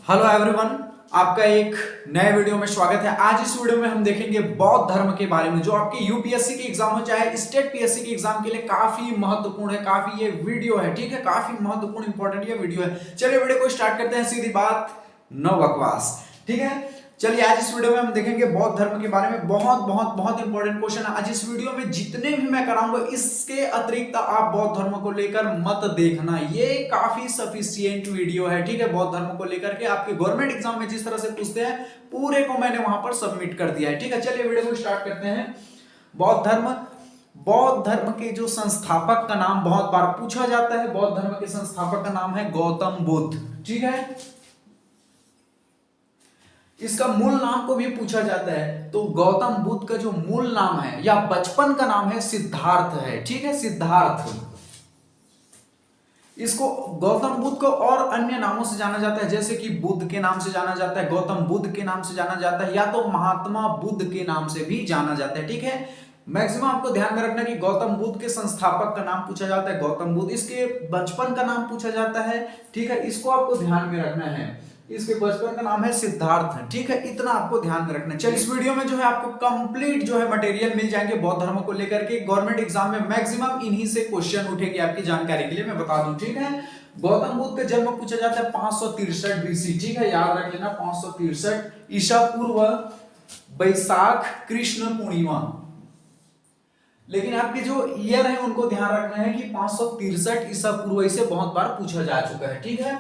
Hello everyone, आपका एक नए वीडियो में स्वागत है। आज इस वीडियो में हम देखेंगे बौद्ध धर्म के बारे में, जो आपके यूपीएससी के एग्जाम हो चाहे स्टेट पीएससी के एग्जाम के लिए काफी महत्वपूर्ण है। काफी ये वीडियो है, ठीक है, काफी महत्वपूर्ण इंपॉर्टेंट ये वीडियो है। चलिए वीडियो को स्टार्ट करते हैं, सीधी बात, नो बकवास, ठीक है। चलिए आज इस वीडियो में हम देखेंगे बौद्ध धर्म के बारे में। बहुत बहुत बहुत इंपॉर्टेंट क्वेश्चन है आज इस वीडियो में। जितने भी मैं कराऊंगा इसके अतिरिक्त आप बौद्ध धर्म को लेकर मत देखना, ये काफी सफिशिएंट वीडियो है, ठीक है। बौद्ध धर्म को लेकर के आपके गवर्नमेंट एग्जाम में जिस तरह से पूछते हैं पूरे को मैंने वहां पर सबमिट कर दिया है, ठीक है। चलिए वीडियो को स्टार्ट करते हैं। बौद्ध धर्म के जो संस्थापक का नाम बहुत बार पूछा जाता है। बौद्ध धर्म के संस्थापक का नाम है गौतम बुद्ध, ठीक है। इसका मूल नाम को भी पूछा जाता है, तो गौतम बुद्ध का जो मूल नाम है या बचपन का नाम है सिद्धार्थ है, ठीक है, सिद्धार्थ। इसको गौतम बुद्ध को और अन्य नामों से जाना जाता है, जैसे कि बुद्ध के नाम से जाना जाता है, गौतम बुद्ध के नाम से जाना जाता है, या तो महात्मा बुद्ध के नाम से भी जाना जाता है, ठीक है। मैक्सिमम आपको ध्यान में रखना कि गौतम बुद्ध के संस्थापक का नाम पूछा जाता है गौतम बुद्ध, इसके बचपन का नाम पूछा जाता है, ठीक है। इसको आपको ध्यान में रखना है। इसके बचपन का नाम है सिद्धार्थ, ठीक है, इतना आपको ध्यान में रखना है। चलिए इस वीडियो में जो है आपको कंप्लीट जो है मटेरियल मिल जाएंगे बौद्ध धर्म को लेकर के। गवर्नमेंट एग्जाम में मैक्सिमम इन्हीं से क्वेश्चन उठेंगे, आपकी जानकारी के लिए मैं बता दूं, ठीक है। गौतम बुद्ध का जन्म पूछा जाता है 563 बीसी, ठीक है, याद रख लेना 563 ईसा पूर्व बैसाख कृष्ण पूर्णिमा। लेकिन आपके जो ईयर है उनको ध्यान रखना है कि 563 ईसा पूर्व, इसे बहुत बार पूछा जा चुका है, ठीक है।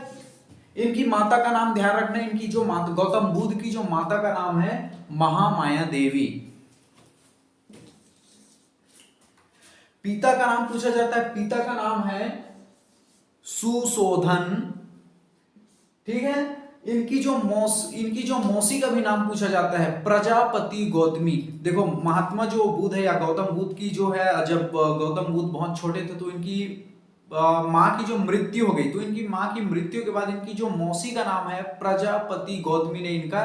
इनकी माता का नाम ध्यान रखना है, इनकी जो माता गौतम बुद्ध की जो माता का नाम है महामाया देवी। पिता का नाम पूछा जाता है, पिता का नाम है सुशोधन, ठीक है। इनकी जो मौसी का भी नाम पूछा जाता है प्रजापति गौतमी। देखो महात्मा जो बुद्ध है या गौतम बुद्ध की जो है, जब गौतम बुद्ध बहुत छोटे थे तो इनकी माँ की जो मृत्यु हो गई, तो इनकी माँ की मृत्यु के बाद इनकी जो मौसी का नाम है प्रजापति गौतमी ने इनका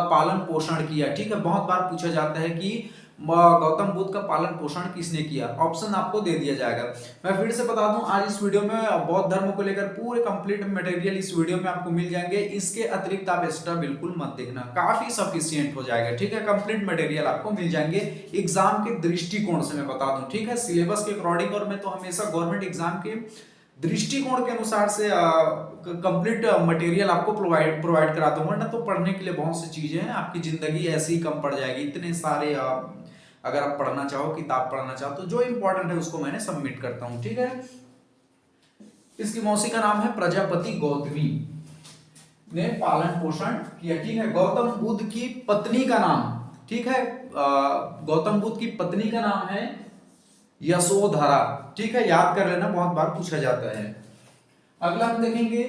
पालन पोषण किया, ठीक है। बहुत बार पूछा जाता है कि गौतम बुद्ध का पालन पोषण किसने किया, ऑप्शन आपको दे दिया जाएगा। मैं फिर से बता दूं, आज इस वीडियो में बौद्ध धर्म को लेकर पूरे कंप्लीट मटेरियल इस वीडियो में आपको मिल जाएंगे। इसके अतिरिक्त आप एक्स्ट्रा बिल्कुल मत देखना, काफी सफिशिएंट हो जाएगा, ठीक है। कंप्लीट मटेरियल आपको मिल जाएंगे एग्जाम के दृष्टिकोण से मैं बता दूं, ठीक है, सिलेबस के अकॉर्डिंग। और मैं तो हमेशा गवर्नमेंट एग्जाम के दृष्टिकोण के अनुसार से कंप्लीट मटेरियल आपको प्रोवाइड कराता हूँ, वरना तो पढ़ने के लिए बहुत सी चीजें हैं, आपकी जिंदगी ऐसे ही कम पड़ जाएगी। इतने सारे अगर आप पढ़ना चाहो, किताब पढ़ना चाहो, तो जो इंपॉर्टेंट है उसको मैंने सबमिट करता हूं, ठीक है। इसकी मौसी का नाम है प्रजापति गौतमी ने पालन पोषण किया, ठीक है। गौतम बुद्ध की पत्नी का नाम, ठीक है, गौतम बुद्ध की पत्नी का नाम है यशोधरा, ठीक है, याद कर लेना, बहुत बार पूछा जाता है। अगला हम देखेंगे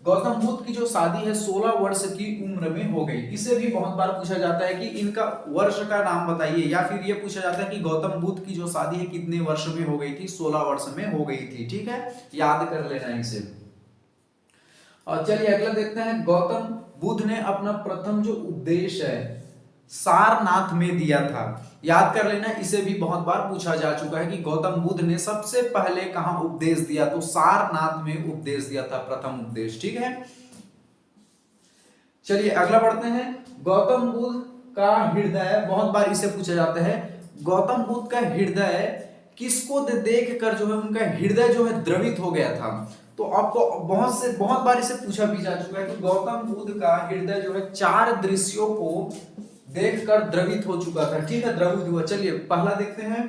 गौतम बुद्ध की जो शादी है 16 वर्ष की उम्र में हो गई। इसे भी बहुत बार पूछा जाता है कि इनका वर्ष का नाम बताइए, या फिर ये पूछा जाता है कि गौतम बुद्ध की जो शादी है कितने वर्ष में हो गई थी, 16 वर्ष में हो गई थी, ठीक है, याद कर लेना इसे। और चलिए अगला देखते हैं। गौतम बुद्ध ने अपना प्रथम जो उपदेश है सारनाथ में दिया था, याद कर लेना, इसे भी बहुत बार पूछा जा चुका है कि गौतम बुद्ध ने सबसे पहले कहां उपदेश दिया, तो सारनाथ में उपदेश दिया था, प्रथम उपदेश, ठीक है। चलिए अगला बढ़ते हैं। गौतम बुद्ध का हृदय, बहुत बार इसे पूछा जाता है, गौतम बुद्ध का हृदय किसको देख कर जो है उनका हृदय जो है द्रवित हो गया था। तो आपको बहुत बार इसे पूछा भी जा चुका है कि गौतम बुद्ध का हृदय जो है 4 दृश्यों को देखकर द्रवित हो चुका था, ठीक है, द्रवित हुआ। चलिए पहला देखते हैं,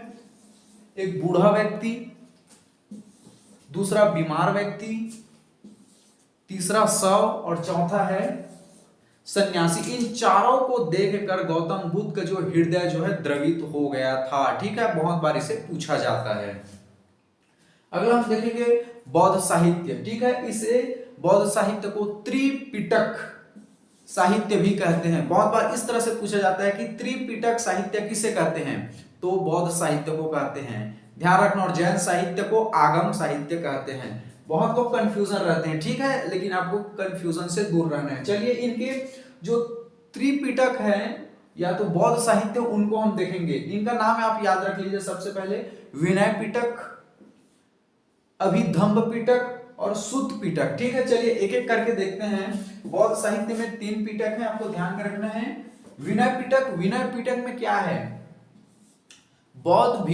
एक बूढ़ा व्यक्ति, दूसरा बीमार व्यक्ति, तीसरा शव, और चौथा है सन्यासी। इन चारों को देखकर गौतम बुद्ध का जो हृदय जो है द्रवित हो गया था, ठीक है, बहुत बार इसे पूछा जाता है। अगला हम देखेंगे बौद्ध साहित्य, ठीक है, इसे बौद्ध साहित्य को त्रिपिटक साहित्य भी कहते हैं। बहुत बार इस तरह से पूछा जाता है कि त्रिपिटक साहित्य किसे कहते हैं, तो बौद्ध साहित्य को कहते हैं, ध्यान रखना। और जैन साहित्य को आगम साहित्य कहते हैं। बहुत लोग कंफ्यूजन रहते हैं, ठीक है, लेकिन आपको कंफ्यूजन से दूर रहना है। चलिए इनके जो त्रिपिटक है या तो बौद्ध साहित्य, उनको हम देखेंगे। इनका नाम आप याद रख लीजिए, सबसे पहले विनय पिटक, अभिधम्म पिटक और सुत पिटक। ठीक है, चलिए एक एक करके देखते हैं। बौद्ध साहित्य में 3 पिटक है, आपको ध्यान में रखना है। विनय पिटक, विनय पिटक में क्या है, बौद्ध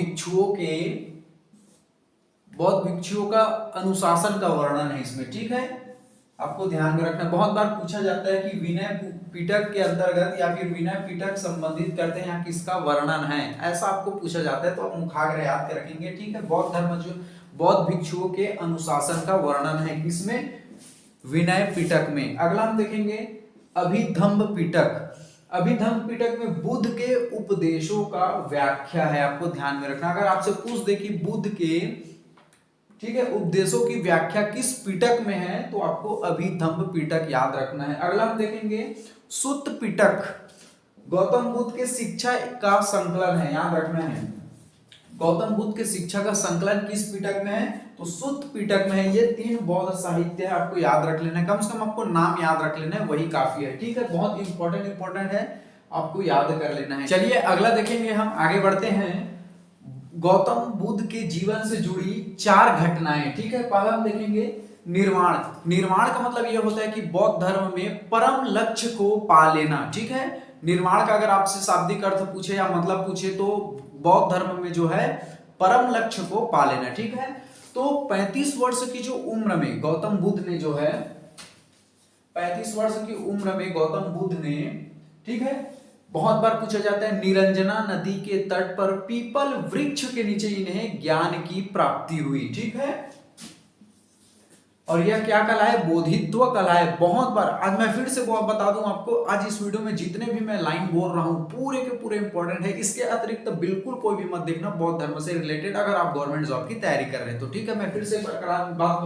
भिक्षुओं का अनुशासन का वर्णन है इसमें। ठीक है, आपको ध्यान में रखना। बहुत बार पूछा जाता है कि विनय पिटक के अंतर्गत या फिर विनय पिटक संबंधित करते हैं या किसका वर्णन है, ऐसा आपको पूछा जाता है, तो आप मुखाग्र याद के रखेंगे। ठीक है, बौद्ध भिक्षुओं के अनुशासन का वर्णन है किसमें, विनय पिटक में। अगला हम देखेंगे अभिधम्म पिटक। अभिधम्म पिटक में बुद्ध के उपदेशों का व्याख्या है, आपको ध्यान में रखना। अगर आपसे पूछ दे कि बुद्ध के, ठीक है, उपदेशों की व्याख्या किस पिटक में है, तो आपको अभिधम्म पिटक याद रखना है। अगला हम देखेंगे सुत्त पिटक। गौतम बुद्ध के शिक्षा का संकलन है, याद रखना है। गौतम बुद्ध के शिक्षा का संकलन किस पिटक में है, तो सुत्त पिटक में है। ये 3 बौद्ध साहित्य है, आपको याद रख लेना है, कम से कम आपको नाम याद रख लेना है, वही काफी है। ठीक है, बहुत इंपॉर्टेंट है, आपको याद कर लेना है। चलिए अगला देखेंगे, हम आगे बढ़ते हैं। गौतम बुद्ध के जीवन से जुड़ी 4 घटनाएं। ठीक है, पहला हम देखेंगे निर्वाण। निर्वाण का मतलब यह होता है कि बौद्ध धर्म में परम लक्ष्य को पा लेना। ठीक है, निर्वाण का अगर आपसे शाब्दिक अर्थ पूछे या मतलब पूछे, तो बौद्ध धर्म में जो है परम लक्ष्य को पा लेना। ठीक है, तो 35 वर्ष की जो उम्र में गौतम बुद्ध ने जो है, 35 वर्ष की उम्र में गौतम बुद्ध ने, ठीक है, बहुत बार पूछा जाता है, निरंजना नदी के तट पर पीपल वृक्ष के नीचे इन्हें ज्ञान की प्राप्ति हुई। ठीक है, और यह क्या कहलाए, बोधित्व कहलाए। बहुत बार, आज मैं फिर से बता दूं आपको, आज इस वीडियो में जितने भी मैं लाइन बोल रहा हूं पूरे के पूरे इंपॉर्टेंट है। इसके अतिरिक्त बिल्कुल कोई भी मत देखना बौद्ध धर्म से रिलेटेड, अगर आप गवर्नमेंट जॉब की तैयारी कर रहे हैं तो। ठीक है, मैं फिर से बात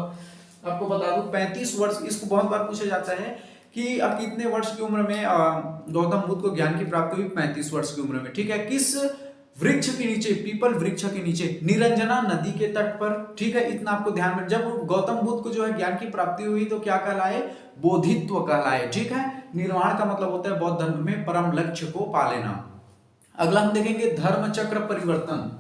आपको बता दूं, 35 वर्ष, इसको बहुत बार पूछा जाता है कि कितने वर्ष की उम्र में गौतम बुद्ध को ज्ञान की प्राप्ति हुई, 35 वर्ष की उम्र में। ठीक है, किस वृक्ष के नीचे, पीपल वृक्ष के नीचे, निरंजना नदी के तट पर। ठीक है, इतना आपको ध्यान में। जब गौतम बुद्ध को जो है ज्ञान की प्राप्ति हुई तो क्या कहलाए, बोधित्व कहलाए। ठीक है, निर्वाण का मतलब होता है बौद्ध धर्म में परम लक्ष्य को पा लेना। अगला हम देखेंगे धर्म चक्र परिवर्तन।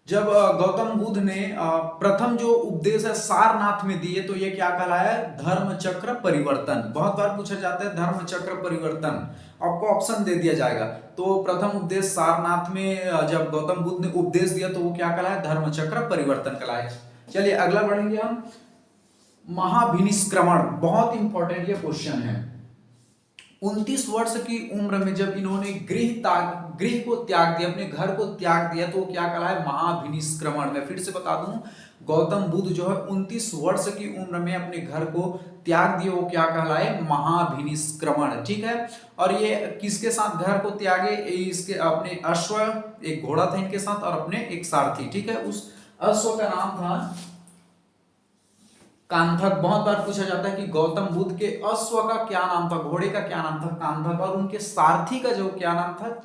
जब गौतम बुद्ध ने प्रथम जो उपदेश है सारनाथ में दिए, तो ये क्या कहलाया, धर्म चक्र परिवर्तन। बहुत बार पूछा जाता है धर्म चक्र परिवर्तन, आपको ऑप्शन दे दिया जाएगा। तो प्रथम उपदेश सारनाथ में जब गौतम बुद्ध ने उपदेश दिया, तो वो क्या कहलाया, धर्म चक्र परिवर्तन कहलाया। चलिए अगला बढ़ेंगे हम, महाभिनिष्क्रमण। बहुत इंपॉर्टेंट ये क्वेश्चन है। 29 वर्ष की उम्र में जब इन्होंने गृह को त्याग दिया, अपने घर को त्याग दिया, तो क्या कहलाए, महाभिनिष्क्रमण। मैं फिर से बता दूं, गौतम बुद्ध जो है 29 वर्ष की उम्र में अपने घर को त्याग दिए, वो क्या कहलाए, महाभिनिष्क्रमण। ठीक है, और ये किसके साथ घर को त्यागे, इसके अपने अश्व, एक घोड़ा था इनके साथ, और अपने एक सारथी। ठीक है, उस अश्व का नाम था कांधक। बहुत बार पूछा जाता है कि गौतम बुद्ध के अश्व का क्या नाम था, घोड़े का क्या नाम था, कांधक, और उनके सारथी का जो क्या नाम था,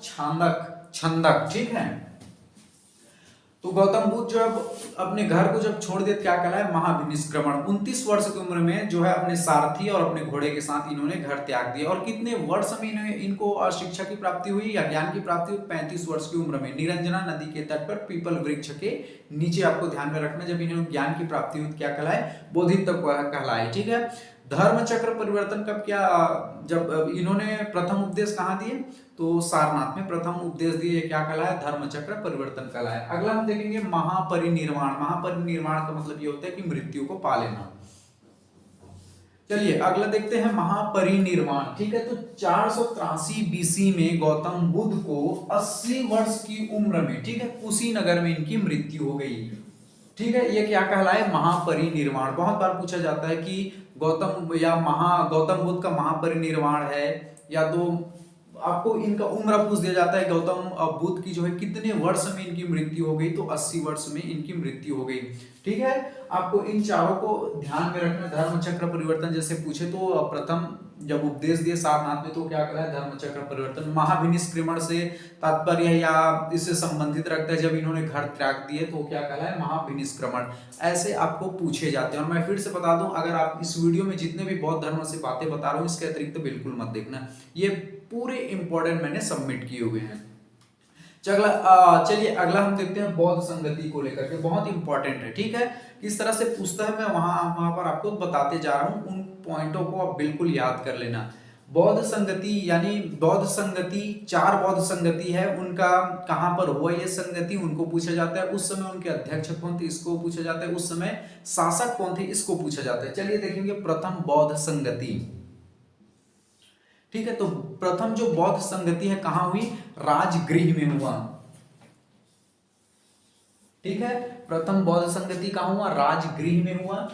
छंदक। ठीक है, तो गौतम बुद्ध जब अपने घर को जब छोड़ दिया, क्या कहलाए, महाभिनिष्क्रमण। 29 वर्ष की उम्र में जो है अपने सारथी और अपने घोड़े के साथ इन्होंने घर त्याग दिया। और कितने वर्ष में इनको शिक्षा की प्राप्ति हुई या ज्ञान की प्राप्ति हुई, 35 वर्ष की उम्र में, निरंजना नदी के तट पर पीपल वृक्ष के नीचे। आपको ध्यान में रखना, जब इन्हें ज्ञान की प्राप्ति हुई क्या कहलाए, बोधित्व कहलाए। ठीक है, धर्म चक्र परिवर्तन कब क्या, जब इन्होंने प्रथम उपदेश कहाँ दिए, तो सारनाथ में प्रथम उपदेश दिए, क्या कहलाया, धर्म चक्र परिवर्तन कहलाया। अगला हम देखेंगे महापरिनिर्वाण। महापरिनिर्वाण का मतलब ये होता है कि मृत्यु को पा लेना। चलिए अगला देखते हैं महापरिनिर्वाण। ठीक है, तो 483 बीसी में गौतम बुद्ध को 80 वर्ष की उम्र में, ठीक है, कुशीनगर में इनकी मृत्यु हो गई। ठीक है, ये क्या कहलाए, महापरिनिर्वाण। बहुत बार पूछा जाता है कि गौतम बुद्ध का महापरिनिर्वाण है, या तो आपको इनका उम्र पूछ दिया जाता है, गौतम बुद्ध की जो है कितने वर्ष में इनकी मृत्यु हो गई, तो 80 वर्ष में इनकी मृत्यु हो गई। ठीक है, आपको इन चारों को ध्यान में रखना। धर्म चक्र परिवर्तन जैसे पूछे, तो प्रथम जब उपदेश दिए सारनाथ में, तो क्या कहलाए, धर्म चक्र परिवर्तन। महाभिनिष्क्रमण से तात्पर्य या इससे संबंधित रखता है, जब इन्होंने घर त्याग दिए, तो क्या कहलाए, महाभिनिष्क्रमण। ऐसे आपको पूछे जाते हैं। और मैं फिर से बता दूं, अगर आप इस वीडियो में जितने भी बौद्ध धर्म से बातें बता रहा हूं, इसके अतिरिक्त बिल्कुल मत देखना, ये पूरे इंपॉर्टेंट मैंने सबमिट किए हुए हैं। चलिए अगला हम देखते हैं बौद्ध संगति को लेकर के, बहुत इंपॉर्टेंट है। ठीक है, किस तरह से पूछता है मैं वहां पर आपको बताते जा रहा हूं, उन पॉइंटों को आप बिल्कुल याद कर लेना। बौद्ध संगति यानी बौद्ध संगति, 4 बौद्ध संगति है, उनका कहां पर हुआ ये संगति, उनको पूछा जाता है। उस समय उनके अध्यक्ष कौन थे, इसको पूछा जाता है। उस समय शासक कौन थे, इसको पूछा जाता है। चलिए देखेंगे प्रथम बौद्ध संगति। ठीक है, तो प्रथम जो बौद्ध संगति है कहां हुई, राजगृह में हुआ। ठीक है, प्रथम बौद्ध संगति कहां हुआ, राजगृह में हुआ।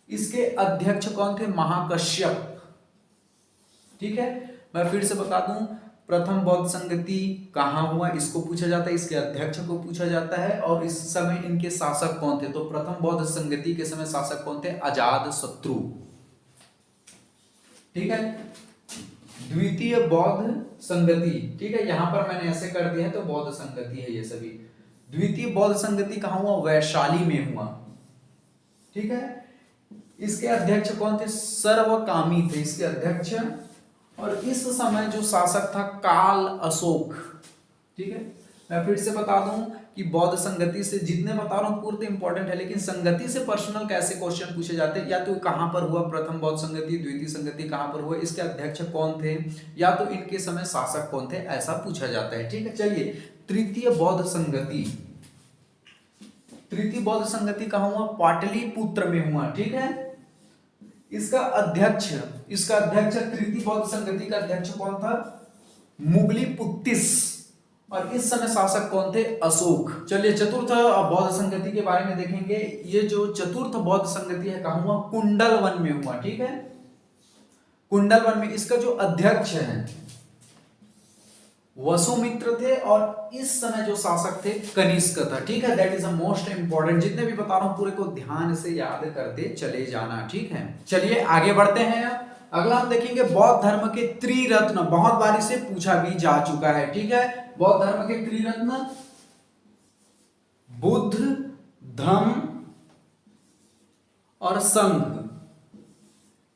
इसके अध्यक्ष कौन थे, महाकश्यप। ठीक है, मैं फिर से बता दूं, प्रथम बौद्ध संगति कहां हुआ, इसको पूछा जाता है, इसके अध्यक्ष को पूछा जाता है, और इस समय इनके शासक कौन थे। तो प्रथम बौद्ध संगति के समय शासक कौन थे, अजातशत्रु। ठीक है, द्वितीय बौद्ध संगति, ठीक है, यहां पर मैंने ऐसे कर दिया है तो बौद्ध संगति है ये सभी। द्वितीय बौद्ध संगति कहां हुआ, वैशाली में हुआ। ठीक है, इसके अध्यक्ष कौन थे, सर्वकामी थे इसके अध्यक्ष, और इस समय जो शासक था काल अशोक। ठीक है, मैं फिर से बता दूं कि बौद्ध संगति से जितने बता रहा हूं पूरे इंपॉर्टेंट है, लेकिन संगति से पर्सनल कैसे क्वेश्चन पूछे जाते हैं, या तो कहां पर हुआ प्रथम बौद्ध संगति, द्वितीय संगति कहां पर हुआ, इसके अध्यक्ष कौन थे, या तो इनके समय शासक कौन थे, ऐसा पूछा जाता है। ठीक है, चलिए तृतीय बौद्ध संगति। तृतीय बौद्ध संगति कहां हुआ, पाटलिपुत्र में हुआ। ठीक है, इसका अध्यक्ष तृतीय बौद्ध संगति का अध्यक्ष कौन था, मुगलिपुत्तिस, और इस समय शासक कौन थे, अशोक। चलिए चतुर्थ बौद्ध संगति के बारे में देखेंगे। ये जो चतुर्थ बौद्ध संगति है कहां हुआ, कुंडलवन में हुआ। ठीक है, कुंडलवन में इसका जो अध्यक्ष है वसुमित्र थे, और इस समय जो शासक थे कनिष्क था। ठीक है, that is the most important, जितने भी बता रहा हूं पूरे को ध्यान से याद करते चले जाना। ठीक है, चलिए आगे बढ़ते हैं। अगला हम देखेंगे बौद्ध धर्म के त्रिरत्न, बहुत बारी से पूछा भी जा चुका है। ठीक है, बौद्ध धर्म के त्रिरत्न बुद्ध, धम्म और संघ।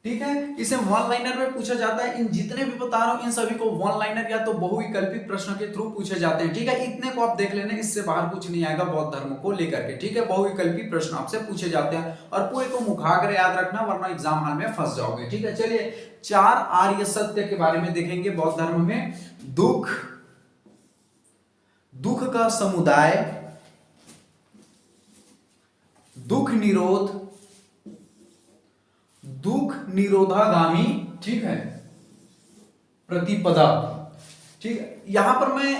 ठीक है, इसे वन लाइनर में पूछा जाता है। इन जितने भी बता रहा हूं इन सभी को वन लाइनर या तो बहुविकल्पी प्रश्न के थ्रू पूछे जाते हैं। ठीक है, इतने को आप देख लेना, इससे बाहर कुछ नहीं आएगा बौद्ध धर्म को लेकर के। ठीक है, बहुविकल्पी प्रश्न आपसे पूछे जाते हैं, और पूरे को मुखाग्र याद रखना वरना एग्जाम हॉल में फंस जाओगे। ठीक है, चलिए 4 आर्य सत्य के बारे में देखेंगे बौद्ध धर्म में। दुख, दुख का समुदाय, दुख निरोध, दुख निरोधागामी। ठीक है, प्रतिपदा। ठीक है, यहां पर मैं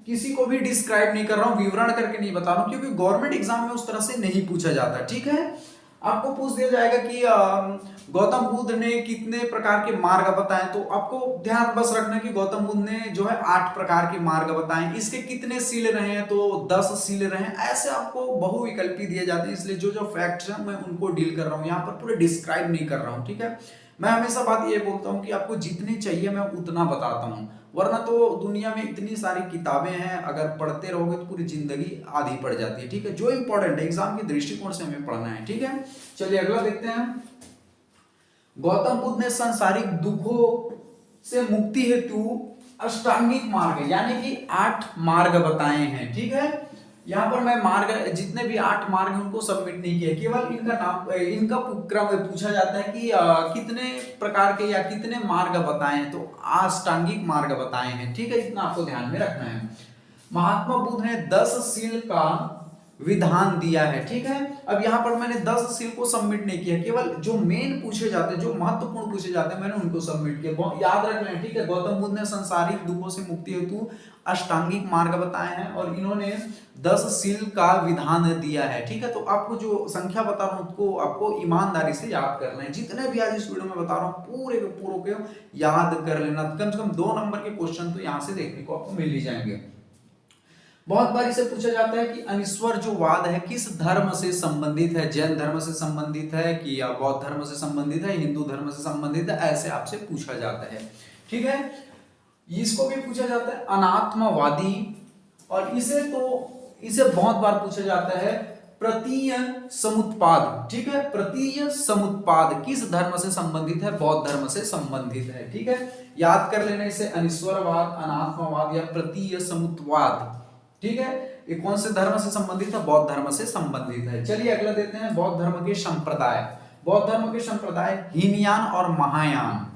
किसी को भी डिस्क्राइब नहीं कर रहा हूं, विवरण करके नहीं बता रहा हूं, क्योंकि गवर्नमेंट एग्जाम में उस तरह से नहीं पूछा जाता। ठीक है, आपको पूछ दिया जाएगा कि गौतम बुद्ध ने कितने प्रकार के मार्ग बताए, तो आपको ध्यान बस रखना कि गौतम बुद्ध ने जो है 8 प्रकार के मार्ग बताए, इसके कितने सील रहे हैं, तो 10 सील रहे हैं। ऐसे आपको बहुविकल्पी दिए जाते हैं, इसलिए जो जो फैक्ट्स हैं मैं उनको डील कर रहा हूं, यहाँ पर पूरे डिस्क्राइब नहीं कर रहा हूं। ठीक है, मैं हमेशा बात ये बोलता हूं कि आपको जितने चाहिए मैं उतना बताता हूं, वरना तो दुनिया में इतनी सारी किताबें हैं, अगर पढ़ते रहोगे तो पूरी जिंदगी आधी पड़ जाती है। ठीक है, जो इंपॉर्टेंट है एग्जाम के दृष्टिकोण से हमें पढ़ना है। ठीक है, चलिए अगला देखते हैं। गौतम बुद्ध ने सांसारिक दुखों से मुक्ति हेतु अष्टांगिक मार्ग यानी कि 8 मार्ग बताए हैं। ठीक है, यहां पर मैं मार्ग जितने भी 8 मार्ग हैं उनको सबमिट नहीं किया, केवल इनका नाम, इनका क्रम पूछा जाता है कि कितने प्रकार के या कितने मार्ग बताए हैं, तो अष्टांगिक मार्ग बताए हैं। ठीक है, इतना आपको ध्यान में रखना है। महात्मा बुद्ध ने 10 सील का विधान दिया है। ठीक है, अब यहां पर मैंने 10 सील को सबमिट नहीं किया, केवल जो मेन पूछे जाते हैं, जो महत्वपूर्ण पूछे जाते हैं, मैंने उनको सबमिट किया। याद रखना है। ठीक है, गौतम बुद्ध ने सांसारिक दुखों से मुक्ति हेतु अष्टांगिक मार्ग बताए हैं, और इन्होंने 10 सील का विधान दिया है। ठीक है, तो आपको जो संख्या बता रहा हूं उसको आपको ईमानदारी से याद करना है। जितने भी आज इस वीडियो में बता रहा हूं पूरे के याद कर लेना, कम से कम 2 नंबर के क्वेश्चन तो यहां से देखने को आपको मिल ही जाएंगे। बहुत बार इसे पूछा जाता है कि अनिश्वर जो वाद है किस धर्म से संबंधित है, जैन धर्म से संबंधित है कि या बौद्ध धर्म से संबंधित है, हिंदू धर्म से संबंधित है, ऐसे आपसे पूछा जाता है। ठीक है, इसको भी पूछा जाता है अनात्मवादी, और इसे बहुत बार पूछा जाता है प्रतीय समुत्पाद। ठीक है, प्रतीय समुत्पाद किस धर्म से संबंधित है, बौद्ध धर्म से संबंधित है। ठीक है, याद कर लेना इसे, अनिश्वरवाद, अनात्मवाद या प्रतीय समुत्पाद। ठीक है, ये कौन से धर्म से संबंधित है? बौद्ध धर्म से संबंधित है। चलिए अगला देते हैं बौद्ध धर्म के संप्रदाय। बौद्ध धर्म के संप्रदाय हीनयान और महायान।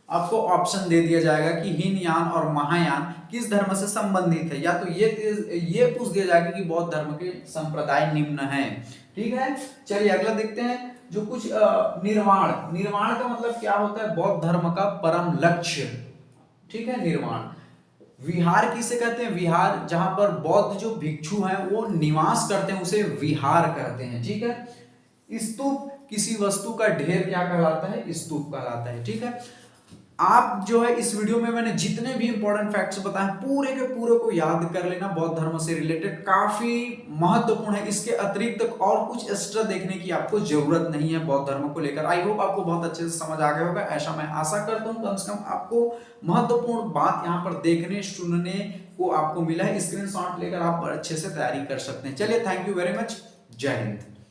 आपको ऑप्शन दे दिया जाएगा कि हीनयान और महायान किस धर्म से संबंधित है, या तो ये पूछ दिया जाएगा कि बौद्ध धर्म के संप्रदाय निम्न है। ठीक है, चलिए अगला देखते हैं जो कुछ निर्वाण। निर्वाण का मतलब क्या होता है? बौद्ध धर्म का परम लक्ष्य। ठीक है, निर्वाण। विहार किसे कहते हैं? विहार जहां पर बौद्ध जो भिक्षु हैं वो निवास करते हैं उसे विहार कहते हैं। ठीक है, स्तूप किसी वस्तु का ढेर क्या कहलाता है? स्तूप कहलाता है। ठीक है, आप जो है इस वीडियो में मैंने जितने भी इंपॉर्टेंट फैक्ट्स बताए पूरे के पूरे को याद कर लेना। बौद्ध धर्म से रिलेटेड काफी महत्वपूर्ण है, इसके अतिरिक्त और कुछ एक्स्ट्रा देखने की आपको जरूरत नहीं है बौद्ध धर्म को लेकर। आई होप आपको बहुत अच्छे से समझ आ गया होगा, ऐसा मैं आशा करता हूँ। कम से कम आपको महत्वपूर्ण बात यहाँ पर देखने सुनने को आपको मिला है। स्क्रीनशॉट लेकर आप अच्छे से तैयारी कर सकते हैं। चलिए, थैंक यू वेरी मच। जय हिंद।